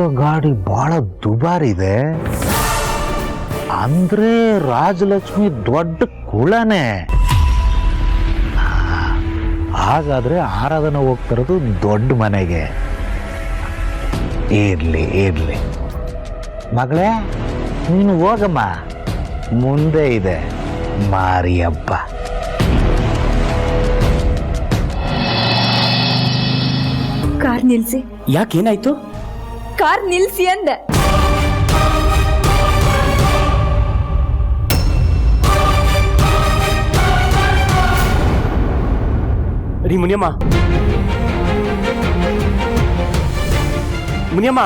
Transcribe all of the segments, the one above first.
ಓಡಿಸ್ತಿರೋ ಗಾಡಿ ಬಹಳ ದುಬಾರಿದೆ ಅಂದ್ರೆ ರಾಜಲಕ್ಷ್ಮಿ ದೊಡ್ಡ ಕುಳನೇ. ಹಾಗಾದ್ರೆ ಆರಾಧನೆ ಹೋಗ್ತಿರೋದು ದೊಡ್ಡ ಮನೆಗೆ. ಇರ್ಲಿ ಇರ್ಲಿ ಮಗಳೇ, ನೀನು ಹೋಗಮ್ಮ, ಮುಂದೆ ಇದೆ ಮಾರಿ ಹಬ್ಬ. ಕಾರ್ ನಿಲ್ಸಿ. ಯಾಕೇನಾಯ್ತು? ಕಾರ್ ನಿಲ್ಸಿ ಅಂದೆ. ರೀ ಮುನಿಯಮ್ಮ, ಮುನಿಯಮ್ಮ,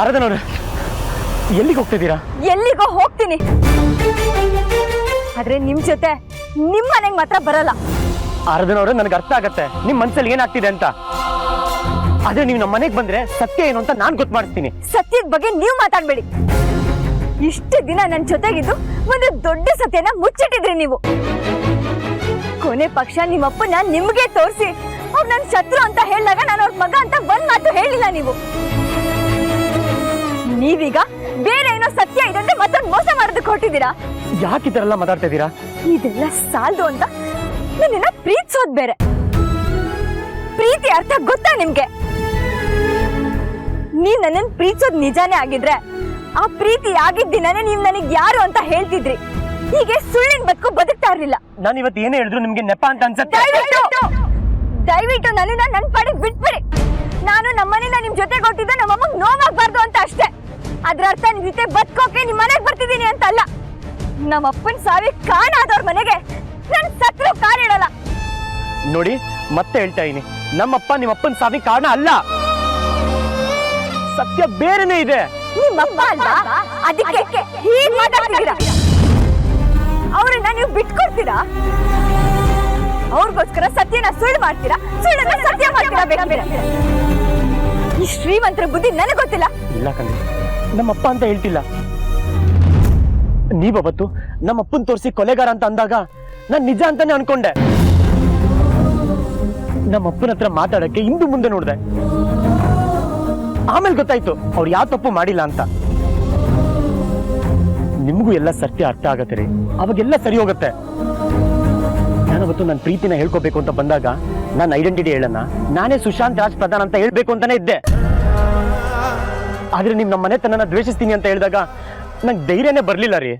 ಆರಾಧನವ್ರೆ, ಎಲ್ಲಿಗೆ ಹೋಗ್ತಿದ್ದೀರಾ? ಎಲ್ಲಿಗೋ ಹೋಗ್ತೀನಿ, ಆದ್ರೆ ನಿಮ್ ಜೊತೆ ನಿಮ್ ಮನೆಗೆ ಮಾತ್ರ ಬರಲ್ಲ. ಆರಾಧನವ್ರೆ, ನನಗೆ ಅರ್ಥ ಆಗತ್ತೆ ನಿಮ್ ಮನ್ಸಲ್ಲಿ ಏನಾಗ್ತಿದೆ ಅಂತ. ಆದ್ರೆ ನೀವು ನಮ್ಮ ಮನೆಗೆ ಬಂದ್ರೆ ಸತ್ಯ ಏನು ಅಂತ ನಾನ್ ಗೊತ್ತು ಮಾಡಿಸ್ತೀನಿ. ಸತ್ಯದ ಬಗ್ಗೆ ನೀವು ಮಾತಾಡ್ಬೇಡಿ. ಇಷ್ಟು ದಿನ ನನ್ನ ಜೊತೆಗಿದ್ದು ಒಂದು ದೊಡ್ಡ ಸತ್ಯನ ಮುಚ್ಚಿಟ್ಟಿದ್ರಿ ನೀವು. ಕೊನೆ ಪಕ್ಷ ನಿಮ್ಮಪ್ಪನ ನಿಮ್ಗೆ ತೋರಿಸಿ ಅವ್ರು ನನ್ನ ಶತ್ರು ಅಂತ ಹೇಳಿದಾಗ ನಾನು ಅವ್ರ ಮಗ ಅಂತ ಒಂದ್ ಮಾತು ಹೇಳಿಲ್ಲ ನೀವು. ನೀವೀಗ ಬೇರೆ ಏನೋ ಸತ್ಯ ಇದೆ ಅಂದ್ರೆ ಮತ್ತೊಂದು ಮೋಸ ಮಾಡೋದಕ್ಕೆ ಹೊರಟಿದ್ದೀರಾ. ಯಾಕೆ ಇದೆಲ್ಲ ಮಾತಾಡ್ತಾ ಇದ್ದೀರಾ? ಇದೆಲ್ಲ ಸಾಲದು ಅಂತ ನನ್ನನ್ನ ಪ್ರೀತಿಸೋದ್ ಬೇರೆ. ಪ್ರೀತಿ ಅರ್ಥ ಗೊತ್ತಾ ನಿಮ್ಗೆ? ನೀವ್ ನನ್ನನ್ ಪ್ರೀತಿಸೋದ್ ನಿಜಾನೇ ಆಗಿದ್ರೆ ಆ ಪ್ರೀತಿ ಆಗಿದ್ದ ದಿನನೇ ನೀವ್ ನನಗ್ ಯಾರು ಅಂತ ಹೇಳ್ತಿದ್ರಿ. ಹೀಗೆ ಸುಳ್ಳಿನ ಬದುಕ್ತಾ ಇರ್ಲಿಲ್ಲ. ನಾನು ಇವತ್ತು ಏನೇ ಹೇಳಿದ್ರು ನಿಮ್ಗೆ ನೆಪ ಅಂತ ಅನ್ಸುತ್ತೆ. ದಯವಿಟ್ಟು ನನ್ನನ್ನ ನನ್ ಪಾಡಿಗೆ ಬಿಟ್ಬಿಡಿ. ನಾನು ನಮ್ಮನೆಯಿಂದ ನಿಮ್ ಜೊತೆ ಕೊಟ್ಟಿದ್ದೆ ನಮ್ಮಮ್ಮಗ್ ನೋವಾಗ್ಬಾರ್ದು ಅಂತ ಅಷ್ಟೇ. ಅದ್ರ ಅರ್ಥ ನಿಮ್ ಜೊತೆ ಬದುಕೋಕೆ ನಿಮ್ ಮನೆಗ್ ಬರ್ತಿದ್ದೀನಿ ಅಂತ ಅಲ್ಲ. ನಮ್ಮಪ್ಪನ್ ಸಾವಿಗೆ ಕಾರಣ ಆದವ್ರ ಮನೆಗೆ ನನ್ ಸತ್ರು ಕಾಲಿಡಲ್ಲ. ನೋಡಿ, ಮತ್ತೆ ಹೇಳ್ತಾ ಇದೀನಿ, ನಮ್ಮಪ್ಪ ನಿಮ್ಮಪ್ಪನ ಸಾವಿಗೆ ಕಾರಣ ಅಲ್ಲ. ಸತ್ಯ ಬೇರೆನೇ ಇದೆ. ನಿಮ್ಮಪ್ಪ ಅಲ್ವಾ? ಅದಕ್ಕೆ ಹೀಗೆ ಮಾತಾಡ್ತಿದ್ದೀರಾ. ಅವ್ರನ್ನ ನೀವು ಬಿಟ್ಕೊಡ್ತೀರಾ? ಅವ್ರಿಗೋಸ್ಕರ ಸತ್ಯನ ಸುಳ್ಳು ಮಾಡ್ತೀರಾ, ಸುಳ್ಳನ್ನ ಸತ್ಯ ಮಾಡ್ತೀರಾ ಬೇಕಿದ್ರೆ. ಈ ಶ್ರೀಮಂತರ ಬುದ್ಧಿ ನನಗೆ ಗೊತ್ತಿಲ್ಲ. ಇಲ್ಲ ಕಣೆ, ನಮ್ಮಪ್ಪ ಅಂತ ಹೇಳ್ತಿಲ್ಲ. ನೀವತ್ತು ನಮ್ಮಪ್ಪನ್ ತೋರಿಸಿ ಕೊಲೆಗಾರ ಅಂತ ಅಂದಾಗ ನಾನ್ ನಿಜ ಅಂತಾನೆ ಅನ್ಕೊಂಡೆ. ನಮ್ಮಪ್ಪನ ಹತ್ರ ಮಾತಾಡಕ್ಕೆ ಹಿಂದೆ ಮುಂದೆ ನೋಡ್ದೆ. ಆಮೇಲೆ ಗೊತ್ತಾಯ್ತು ಅವ್ರು ಯಾವ ತಪ್ಪು ಮಾಡಿಲ್ಲ ಅಂತ. ನಿಮಗೂ ಎಲ್ಲ ಸತ್ಯ ಅರ್ಥ ಆಗತ್ತೆ ರೀ, ಅವಾಗೆಲ್ಲ ಸರಿ ಹೋಗುತ್ತೆ. ನಾನವತ್ತು ನನ್ನ ಪ್ರೀತಿನ ಹೇಳ್ಕೋಬೇಕು ಅಂತ ಬಂದಾಗ ನನ್ನ ಐಡೆಂಟಿಟಿ ಹೇಳನ್ನ ನಾನೇ ಸುಶಾಂತ್ ರಾಜ್ ಪ್ರಧಾನ್ ಅಂತ ಹೇಳ್ಬೇಕು ಅಂತಾನೆ ಇದ್ದೆ. ಆದ್ರೆ ನೀವು ನಮ್ಮ ಮನೆತನನ ದ್ವೇಷಿಸ್ತೀನಿ ಅಂತ ಹೇಳಿದಾಗ ನಂಗೆ ಧೈರ್ಯನೇ ಬರ್ಲಿಲ್ಲ ರೀ.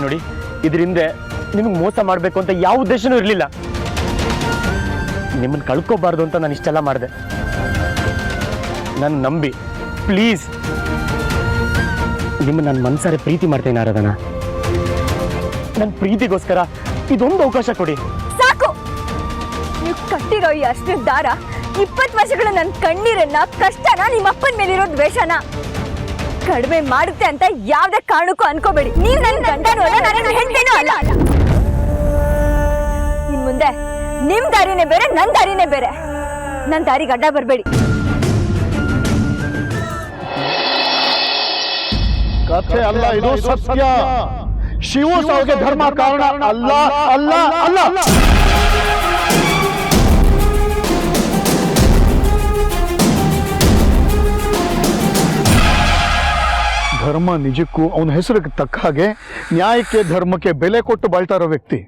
ನೋಡಿ, ಇದರಿಂದ ನಿಮಗೆ ಮೋಸ ಮಾಡ್ಬೇಕು ಅಂತ ಯಾವ ಉದ್ದೇಶನೂ ಇರಲಿಲ್ಲ. ನಿಮ್ಮನ್ನು ಕಳ್ಕೋಬಾರ್ದು ಅಂತ ನಾನು ಇಷ್ಟೆಲ್ಲ ಮಾಡಿದೆ. ನನ್ನ ನಂಬಿ ಪ್ಲೀಸ್, ನಿಮ್ಮ ನನ್ನ ಮನಸಾರೆ ಪ್ರೀತಿ ಮಾಡ್ತೇನೆ ಆರಾಧನ. ನನ್ನ ಪ್ರೀತಿಗೋಸ್ಕರ ಇದೊಂದು ಅವಕಾಶ ಕೊಡಿ. ಸಾಕು, ನೀವು ಕಟ್ಟಿರೋ ಈ ಅಷ್ಟು ದಾರ 20 ವರ್ಷಗಳ ನನ್ನ ಕಣ್ಣೀರನ್ನ, ಕಷ್ಟನ, ನಿಮ್ಮ ಅಪ್ಪನ ಮೇಲಿರೋ ದ್ವೇಷನ ಕಡಿಮೆ ಮಾಡುತ್ತೆ ಅಂತ ಯಾವ್ದೇ ಕಾರಣಕ್ಕೂ ಅನ್ಕೋಬೇಡಿ. ನೀವು ನನ್ನ ಗಂಡನೂ ಅಲ್ಲ, ನನ್ನ ಹೆಂಡತಿನೂ ಅಲ್ಲ. ಇನ್ ಮುಂದೆ ನಿಮ್ ದಾರಿನೇ ಬೇರೆ, ನನ್ ದಾರಿನೇ ಬೇರೆ. ನನ್ ದಾರಿಗೆ ಅಡ್ಡ ಬರಬೇಡಿ. ಕಥೆ ಅಲ್ಲ, ಇದು ಸತ್ಯ. ಶಿವು ಸಾವಿಗೆ ಧರ್ಮ ಕಾರಣ ಅಲ್ಲ ಅಲ್ಲ ಅಲ್ಲ. ಧರ್ಮ ನಿಜಕ್ಕೂ ಅವನ ಹೆಸರಿಗೆ ತಕ್ಕ ಹಾಗೆ ನ್ಯಾಯಕ್ಕೆ ಧರ್ಮಕ್ಕೆ ಬೆಲೆ ಕೊಟ್ಟು ಬಾಳ್ತಾ ಇರೋ ವ್ಯಕ್ತಿ.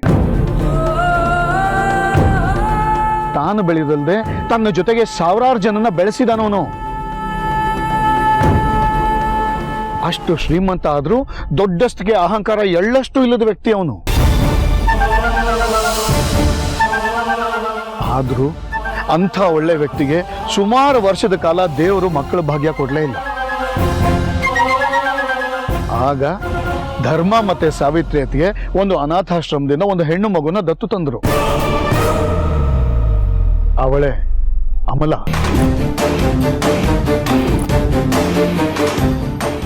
ತಾನು ಬೆಳೆದಲ್ದೆ ತನ್ನ ಜೊತೆಗೆ ಸಾವಿರಾರು ಜನನ ಬೆಳೆಸಿದಾನವನು. ಅಷ್ಟು ಶ್ರೀಮಂತ ಆದ್ರೂ ದೊಡ್ಡಸ್ತಿಗೆ ಅಹಂಕಾರ ಎಳ್ಳಷ್ಟು ಇಲ್ಲದ ವ್ಯಕ್ತಿ ಅವನು. ಆದ್ರೂ ಅಂಥ ಒಳ್ಳೆ ವ್ಯಕ್ತಿಗೆ ಸುಮಾರು ವರ್ಷದ ಕಾಲ ದೇವರು ಮಕ್ಕಳ ಭಾಗ್ಯ ಕೊಡ್ಲೇ ಇಲ್ಲ. ಆಗ ಧರ್ಮ ಮತ್ತೆ ಸಾವಿತ್ರಿಯತಿಗೆ ಒಂದು ಅನಾಥಾಶ್ರಮದಿಂದ ಒಂದು ಹೆಣ್ಣು ಮಗುನ ದತ್ತು ತಂದ್ರು. ಅವಳೇ ಅಮಲ.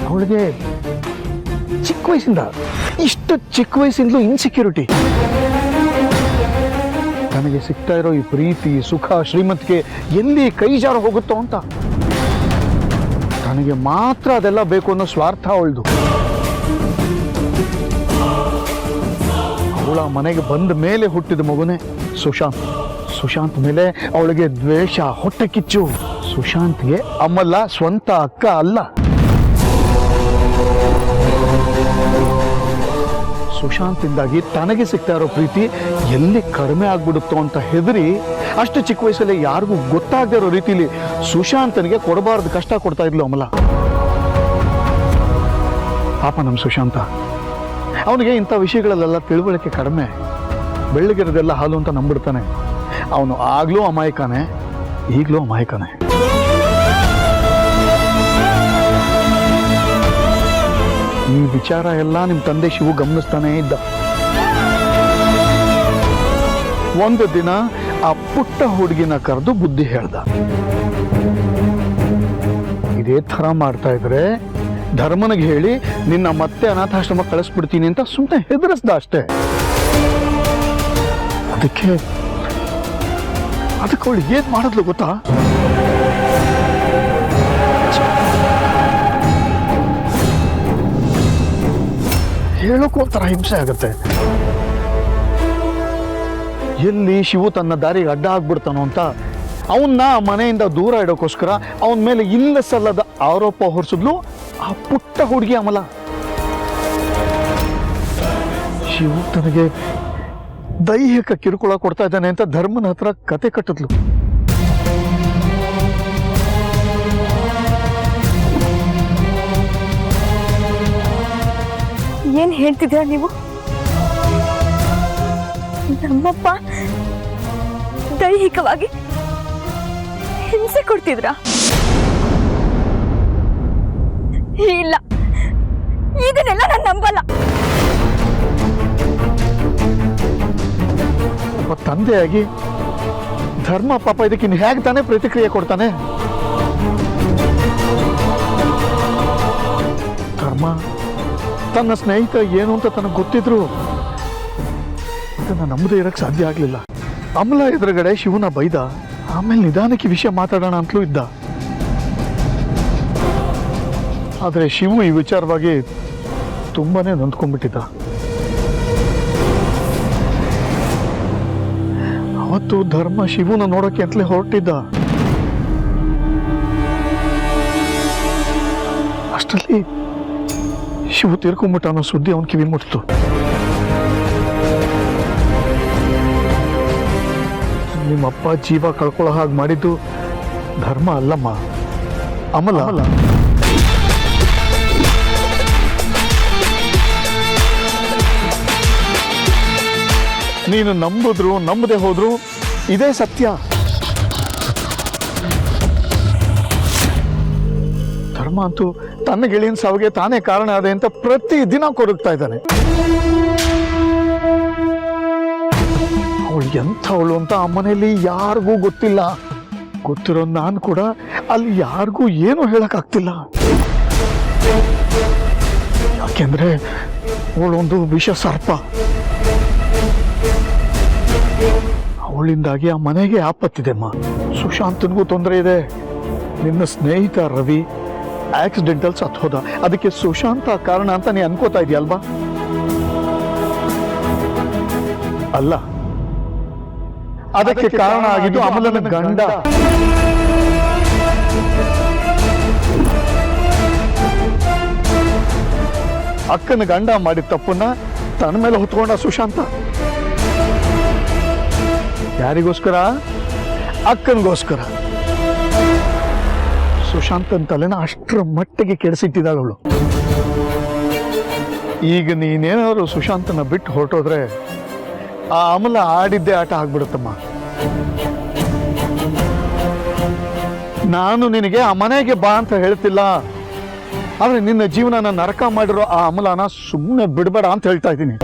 ಅವಳಿಗೆ ಚಿಕ್ಕ ವಯಸ್ಸಿಂದ, ಇಷ್ಟು ಚಿಕ್ಕ ವಯಸ್ಸಿಂದಲೂ ಇನ್ಸೆಕ್ಯೂರಿಟಿ. ನನಗೆ ಸಿಗ್ತಾ ಇರೋ ಈ ಪ್ರೀತಿ, ಸುಖ, ಶ್ರೀಮಂತಿಗೆ ಎಲ್ಲಿ ಕೈ ಜಾರ ಹೋಗುತ್ತೋ ಅಂತ. ನನಗೆ ಮಾತ್ರ ಅದೆಲ್ಲ ಬೇಕು ಅನ್ನೋ ಸ್ವಾರ್ಥ ಅವಳ್ದು. ಅವಳ ಮನೆಗೆ ಬಂದ ಮೇಲೆ ಹುಟ್ಟಿದ ಮಗುನೇ ಸುಶಾಂತ್. ಸುಶಾಂತ್ ಮೇಲೆ ಅವಳಿಗೆ ದ್ವೇಷ, ಹೊಟ್ಟೆ ಕಿಚ್ಚು. ಸುಶಾಂತ್ಗೆ ಅಮ್ಮಲ್ಲ, ಸ್ವಂತ ಅಕ್ಕ ಅಲ್ಲ. ಸುಶಾಂತಿಂದಾಗಿ ತನಗೆ ಸಿಗ್ತಾ ಇರೋ ಪ್ರೀತಿ ಎಲ್ಲಿ ಕಡಿಮೆ ಆಗ್ಬಿಡುತ್ತೋ ಅಂತ ಹೆದರಿ ಅಷ್ಟು ಚಿಕ್ಕ ವಯಸ್ಸಲ್ಲಿ ಯಾರಿಗೂ ಗೊತ್ತಾಗದೇ ಇರೋ ರೀತಿಲಿ ಸುಶಾಂತನಿಗೆ ಕೊಡಬಾರ್ದು ಕಷ್ಟ ಕೊಡ್ತಾ ಇದ್ಲು ಅಮಲ. ಪಾಪ ನಮ್ಮ ಸುಶಾಂತ, ಅವನಿಗೆ ಇಂಥ ವಿಷಯಗಳಲ್ಲೆಲ್ಲ ತಿಳುವಳಿಕೆ ಕಡಿಮೆ. ಬೆಳ್ಳಗಿರೋದೆಲ್ಲ ಹಾಲು ಅಂತ ನಂಬಿಡ್ತಾನೆ. ಅವನು ಆಗ್ಲೂ ಅಮಾಯಕನೇ, ಈಗಲೂ ಅಮಾಯಕನೇ. ಈ ವಿಚಾರ ಎಲ್ಲ ನಿಮ್ಮ ತಂದೆ ಶಿವು ಗಮನಿಸ್ತಾನೇ ಇದ್ದ. ಒಂದು ದಿನ ಆ ಪುಟ್ಟ ಹುಡುಗಿನ ಕರೆದು ಬುದ್ಧಿ ಹೇಳ್ದ. ಇದೇ ಥರ ಮಾಡ್ತಾ ಇದ್ರೆ ಧರ್ಮನಿಗೆ ಹೇಳಿ ನಿನ್ನ ಮತ್ತೆ ಅನಾಥಾಶ್ರಮ ಕಳಿಸ್ಬಿಡ್ತೀನಿ ಅಂತ ಸುಮ್ಮನೆ ಹೆದರಿಸ್ದ ಅಷ್ಟೇ. ಅದಕ್ಕೆ ಅವಳು ಏನ್ ಮಾಡಿದ್ಲು ಗೊತ್ತಾ? ಹೇಳೋಕ್ಕೂ ಒಂಥರ ಹಿಂಸೆ ಆಗುತ್ತೆ. ಎಲ್ಲಿ ಶಿವು ತನ್ನ ದಾರಿಗೆ ಅಡ್ಡ ಆಗ್ಬಿಡ್ತಾನೋ ಅಂತ ಅವನ್ನ ಮನೆಯಿಂದ ದೂರ ಇಡೋಕ್ಕೋಸ್ಕರ ಅವನ ಮೇಲೆ ಇಲ್ಲ ಸಲ್ಲದ ಆರೋಪ ಹೊರಿಸಿದ್ಲು ಆ ಪುಟ್ಟ ಹುಡುಗಿ ಅಮಲ. ಶಿವು ತನಗೆ ದೈಹಿಕ ಕಿರುಕುಳ ಕೊಡ್ತಾ ಇದ್ದಾನೆ ಅಂತ ಧರ್ಮನ ಹತ್ರ ಕತೆ ಕಟ್ಟಿದ್ಲು. ಏನ್ ಹೇಳ್ತಿದ್ರ ನೀವು? ನಮ್ಮಪ್ಪ ದೈಹಿಕವಾಗಿ ಹಿಂಸೆ ಕೊಡ್ತಿದ್ರ? ಇಲ್ಲ, ಇದನ್ನೆಲ್ಲ ನಾನು ನಂಬಲ್ಲ. ಒಬ್ಬ ತಂದೆಯಾಗಿ ಧರ್ಮ ಪಾಪ ಇದಕ್ಕೆ ಇನ್ನು ಹೇಗೆ ತಾನೇ ಪ್ರತಿಕ್ರಿಯೆ ಕೊಡ್ತಾನೆ? ಧರ್ಮ ತನ್ನ ಸ್ನೇಹಿತ ಏನು ಅಂತ ತನಗೆ ಗೊತ್ತಿದ್ರು ಇದನ್ನ ನಮ್ಮದೇ ಇರಕ್ಕೆ ಸಾಧ್ಯ ಆಗ್ಲಿಲ್ಲ. ಅಮಲ ಎದುರುಗಡೆ ಶಿವನ ಬೈದ, ಆಮೇಲೆ ನಿಧಾನಕ್ಕೆ ವಿಷಯ ಮಾತಾಡೋಣ ಅಂತಲೂ ಇದ್ದ. ಆದರೆ ಶಿವು ಈ ವಿಚಾರವಾಗಿ ತುಂಬಾನೇ ನೊಂದ್ಕೊಂಡ್ಬಿಟ್ಟಿದ್ದ. ಅವತ್ತು ಧರ್ಮ ಶಿವನ ನೋಡೋಕೆ ಅಂತಲೇ ಹೊರಟಿದ್ದ. ಅಷ್ಟರಲ್ಲಿ ಶಿವು ತೀರ್ಕೊಂಡ್ಬಿಟ್ಟ ಅನ್ನೋ ಸುದ್ದಿ ಅವನ ಕಿವಿ ಮುಟ್ಟಿತು. ನಿಮ್ಮಪ್ಪ ಜೀವ ಕಳ್ಕೊಳ್ಳೋ ಹಾಗೆ ಮಾಡಿದ್ದು ಧರ್ಮ ಅಲ್ಲಮ್ಮ, ಅಮಲ. ನೀನು ನಂಬಿದ್ರು ನಂಬದೆ ಹೋದ್ರು ಇದೇ ಸತ್ಯ. ಧರ್ಮ ಅಂತೂ ತನ್ನ ಗೆಳೆಯನ ಸಾವಿಗೆ ತಾನೇ ಕಾರಣ ಅದೇ ಅಂತ ಪ್ರತಿ ದಿನ ಕೊರಗ್ತಾ ಇದ್ದಾನೆ. ಅವಳು ಎಂಥವಳು ಅಂತ ಆ ಮನೆಯಲ್ಲಿ ಯಾರಿಗೂ ಗೊತ್ತಿಲ್ಲ. ಗೊತ್ತಿರೋ ನಾನು ಕೂಡ ಅಲ್ಲಿ ಯಾರಿಗೂ ಏನು ಹೇಳಕ್ಕಾಗ್ತಿಲ್ಲ. ಯಾಕೆಂದ್ರೆ ಅವಳೊಂದು ವಿಷ ಸರ್ಪ. ಅವಳಿಂದಾಗಿ ಆ ಮನೆಗೆ ಆಪತ್ತಿದೆ ಅಮ್ಮ. ಸುಶಾಂತನಿಗೂ ತೊಂದರೆ ಇದೆ. ನಿನ್ನ ಸ್ನೇಹಿತ ರವಿ ಆಕ್ಸಿಡೆಂಟಲ್ ಸತ್ ಹೋದ, ಅದಕ್ಕೆ ಸುಶಾಂತ ಕಾರಣ ಅಂತ ನೀ ಅನ್ಕೋತಾ ಇದೆಯಲ್ವಾ? ಅಲ್ಲ, ಅದಕ್ಕೆ ಕಾರಣ ಆಗಿದ್ದು ಅಮಲನ ಗಂಡ. ಅಕ್ಕನ ಗಂಡ ಮಾಡಿದ ತಪ್ಪನ್ನ ತನ್ನ ಮೇಲೆ ಹೊತ್ಕೊಂಡ ಸುಶಾಂತ. ಯಾರಿಗೋಸ್ಕರ? ಅಕ್ಕನಿಗೋಸ್ಕರ. ಸುಶಾಂತನ ತಲೆನ ಅಷ್ಟರ ಮಟ್ಟಿಗೆ ಕೆಡಿಸಿಟ್ಟಿದ್ದಾಳವಳು. ಈಗ ನೀನೇನಾದ್ರು ಸುಶಾಂತನ ಬಿಟ್ಟು ಹೊರಟೋದ್ರೆ ಆ ಅಮಲ ಆಡಿದ್ದೇ ಆಟ ಆಗ್ಬಿಡುತ್ತಮ್ಮ. ನಾನು ನಿನಗೆ ಆ ಮನೆಗೆ ಬಾ ಅಂತ ಹೇಳ್ತಿಲ್ಲ, ಆದ್ರೆ ನಿನ್ನ ಜೀವನನ ನರಕ ಮಾಡಿರೋ ಆ ಅಮಲನ ಸುಮ್ಮನೆ ಬಿಡಬೇಡ ಅಂತ ಹೇಳ್ತಾ ಇದ್ದೀನಿ.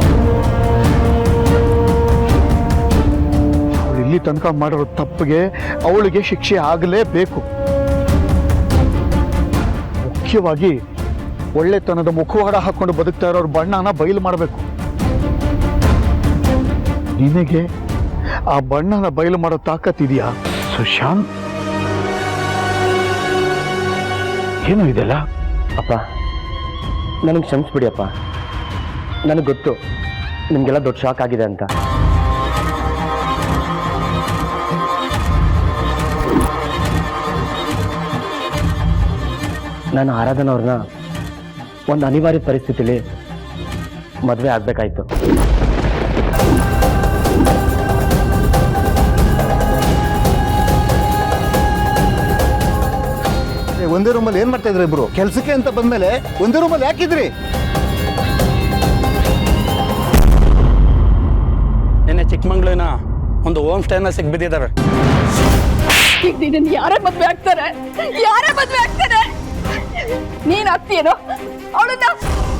ಅವಳು ಇಲ್ಲಿ ತನಕ ಮಾಡಿರೋ ತಪ್ಪಿಗೆ ಅವಳಿಗೆ ಶಿಕ್ಷೆ ಆಗಲೇಬೇಕು. ಮುಖ್ಯವಾಗಿ ಒಳ್ಳೆತನದ ಮುಖವಾಡ ಹಾಕೊಂಡು ಬದುಕ್ತಾ ಇರೋರು ಬಣ್ಣನ ಬಯಲು ಮಾಡಬೇಕು. ನಿನಗೆ ಆ ಬಣ್ಣನ ಬಯಲು ಮಾಡೋ ತಾಕತ್ತಿದೆಯಾ ಸುಶಾಂತ್? ಏನು ಇದೆಲ್ಲ? ಅಪ್ಪ, ನನಗೆ ಕ್ಷಮಿಸ್ಬಿಡಿ ಅಪ್ಪ. ನನಗೆ ಗೊತ್ತು ನಿಮಗೆಲ್ಲ ದೊಡ್ಡ ಶಾಕ್ ಆಗಿದೆ ಅಂತ. ನಾನು ಆರಾಧನಾ ಅವ್ರನ್ನ ಒಂದು ಅನಿವಾರ್ಯ ಪರಿಸ್ಥಿತಿಲಿ ಮದುವೆ ಆಗಬೇಕಾಯ್ತು. ಒಂದೇ ರೂಮಲ್ಲಿ ಏನ್ ಮಾಡ್ತಾ ಇದ್ರಿ ಇಬ್ರು? ಕೆಲ್ಸಕ್ಕೆ ಅಂತ ಬಂದ್ಮೇಲೆ ಒಂದೇ ರೂಮಲ್ಲಿ ಯಾಕಿದ್ರಿ? ನಿನ್ನೆ ಚಿಕ್ಕಮಂಗ್ಳೂರಿನ ಒಂದು ಹೋಮ್ ಸ್ಟೇನ ಸಿಗ್ಬಿದ್ದಿದ್ದಾರೆ. ಈಗ ನೀನು ಯಾರೇ ಮದ್ವೆ ಆಗ್ತಾರೆ? ಯಾರೇ ಮದ್ವೆ ಆಗ್ತಾರೆ? ನೀನ್ ಆಗ್ತೀಯೇನೋ ಅವಳನ್ನ?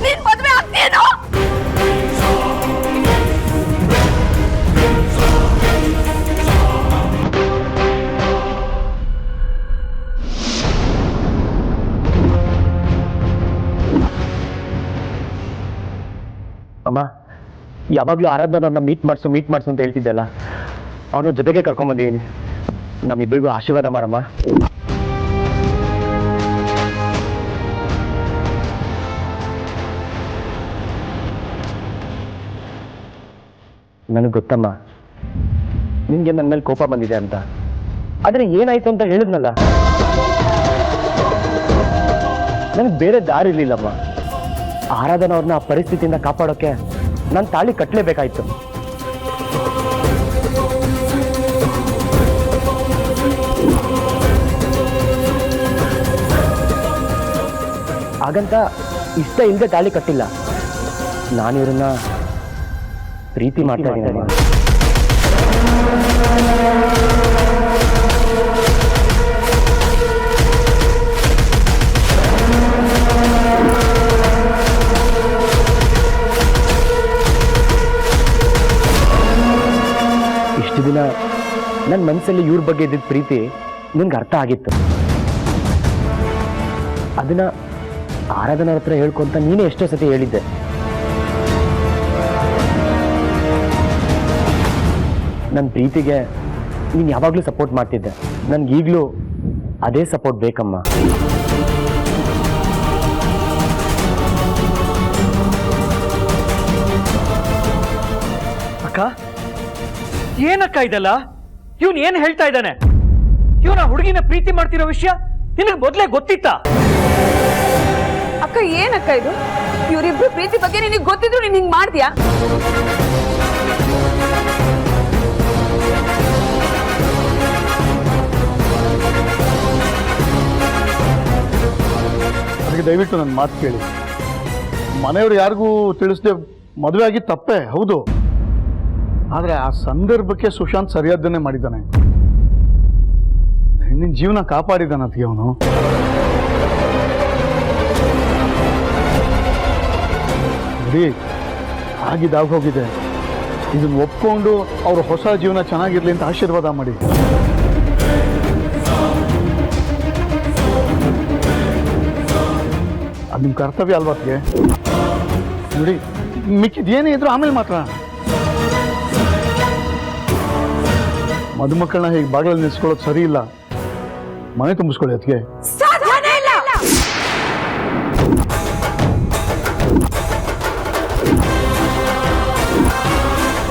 ನೀನ್ ಮದ್ವೆ ಆಗ್ತೀಯೇನೋ? ಅಮ್ಮ, ಯಾವಾಗಲೂ ಆರಾಧನವ್ರನ್ನ ಮೀಟ್ ಮಾಡಿಸು ಅಂತ ಹೇಳ್ತಿದ್ದಲ್ಲ, ಅವನ ಜೊತೆಗೆ ಕರ್ಕೊಂಬಂದಿದ್ದೀನಿ. ನಮ್ಮಿಬ್ಬರಿಗೂ ಆಶೀರ್ವಾದ ಮಾಡಮ್ಮ. ನನಗೆ ಗೊತ್ತಮ್ಮ, ನಿನ್ಗೆ ನನ್ನ ಮೇಲೆ ಕೋಪ ಬಂದಿದೆ ಅಂತ. ಆದರೆ ಏನಾಯ್ತು ಅಂತ ಹೇಳಿದ್ನಲ್ಲ, ನನಗೆ ಬೇರೆ ದಾರಿ ಇರಲಿಲ್ಲಮ್ಮ. ಆರಾಧನಾ ಅವ್ರನ್ನ ಆ ಪರಿಸ್ಥಿತಿಯಿಂದ ಕಾಪಾಡೋಕೆ ನಾನು ತಾಳಿ ಕಟ್ಟಲೇಬೇಕಾಯ್ತು. ಹಾಗಂತ ಇಷ್ಟ ಇಲ್ಲದೆ ತಾಳಿ ಕಟ್ಟಿಲ್ಲ. ನಾನು ಇವ್ರನ್ನ ಪ್ರೀತಿ ಮಾಡ್ತಾ ಇದ್ದೀನಿ. ಇಷ್ಟು ದಿನ ನನ್ನ ಮನಸ್ಸಲ್ಲಿ ಇವ್ರ ಬಗ್ಗೆ ಇದ್ದಿದ್ದ ಪ್ರೀತಿ ನಿನ್ಗೆ ಅರ್ಥ ಆಗಿತ್ತು. ಅದನ್ನ ಆರಾಧನಾ ಹತ್ರ ಹೇಳ್ಕೊಂತ ನೀನೇ ಎಷ್ಟೋ ಸತಿ ಹೇಳಿದ್ದೆ. ನನ್ನ ಪ್ರೀತಿಗೆ ನೀನು ಯಾವಾಗಲೂ ಸಪೋರ್ಟ್ ಮಾಡ್ತಿದ್ದೆ. ನನ್ಗೀಗಲೂ ಅದೇ ಸಪೋರ್ಟ್ ಬೇಕಮ್ಮ. ಅಕ್ಕ, ಏನಕ್ಕ ಇದೆಲ್ಲ? ಇವನ್ ಏನ್ ಹೇಳ್ತಾ ಇದ್ದಾನೆ? ಇವನ ಹುಡುಗಿನ ಪ್ರೀತಿ ಮಾಡ್ತಿರೋ ವಿಷಯ ನಿನಗೆ ಮೊದಲೇ ಗೊತ್ತಿತ್ತಾ? ಅಕ್ಕ, ಏನಕ್ಕ ಇದು? ಇವರಿಬ್ರು ಪ್ರೀತಿ ಬಗ್ಗೆ ನಿನಗೆ ಗೊತ್ತಿದ್ರು ನೀನ್ ಹಿಂಗ್ ಮಾಡ್ತೀಯಾ? ಅದಕ್ಕೆ ದಯವಿಟ್ಟು ನನ್ನ ಮಾತು ಕೇಳಿ. ಮನೆಯವರು ಯಾರಿಗೂ ತಿಳಿಸದೆ ಮದುವೆ ಆಗಿ ತಪ್ಪೇ ಹೌದು, ಆದರೆ ಆ ಸಂದರ್ಭಕ್ಕೆ ಸುಶಾಂತ್ ಸರಿಯಾದ್ದನ್ನೇ ಮಾಡಿದ್ದಾನೆ. ಹೆಣ್ಣಿನ ಜೀವನ ಕಾಪಾಡಿದ್ದಾನಂತೆ ಅವನು. ನೋಡಿ, ಆಗಿದಾಗ ಹೋಗಿದೆ. ಇದನ್ನು ಒಪ್ಕೊಂಡು ಅವ್ರ ಹೊಸ ಜೀವನ ಚೆನ್ನಾಗಿರ್ಲಿ ಅಂತ ಆಶೀರ್ವಾದ ಮಾಡಿ. ಅದು ನಿಮ್ಮ ಕರ್ತವ್ಯ ಅಲ್ವಾತ್ಗೆ. ನೋಡಿ, ಮಿಕ್ಕಿದೇನೇ ಇದ್ರು ಆಮೇಲೆ ಮಾತ್ರ. ಮದುಮಕ್ಕಳನ್ನ ಹೀಗೆ ಬಾಗಿಲಲ್ಲಿ ನಿಲ್ಸ್ಕೊಳ್ಳೋದು ಸರಿ ಇಲ್ಲ. ಮನೆ ತುಂಬಿಸ್ಕೊಳ್ಳಿ ಅದಕ್ಕೆ.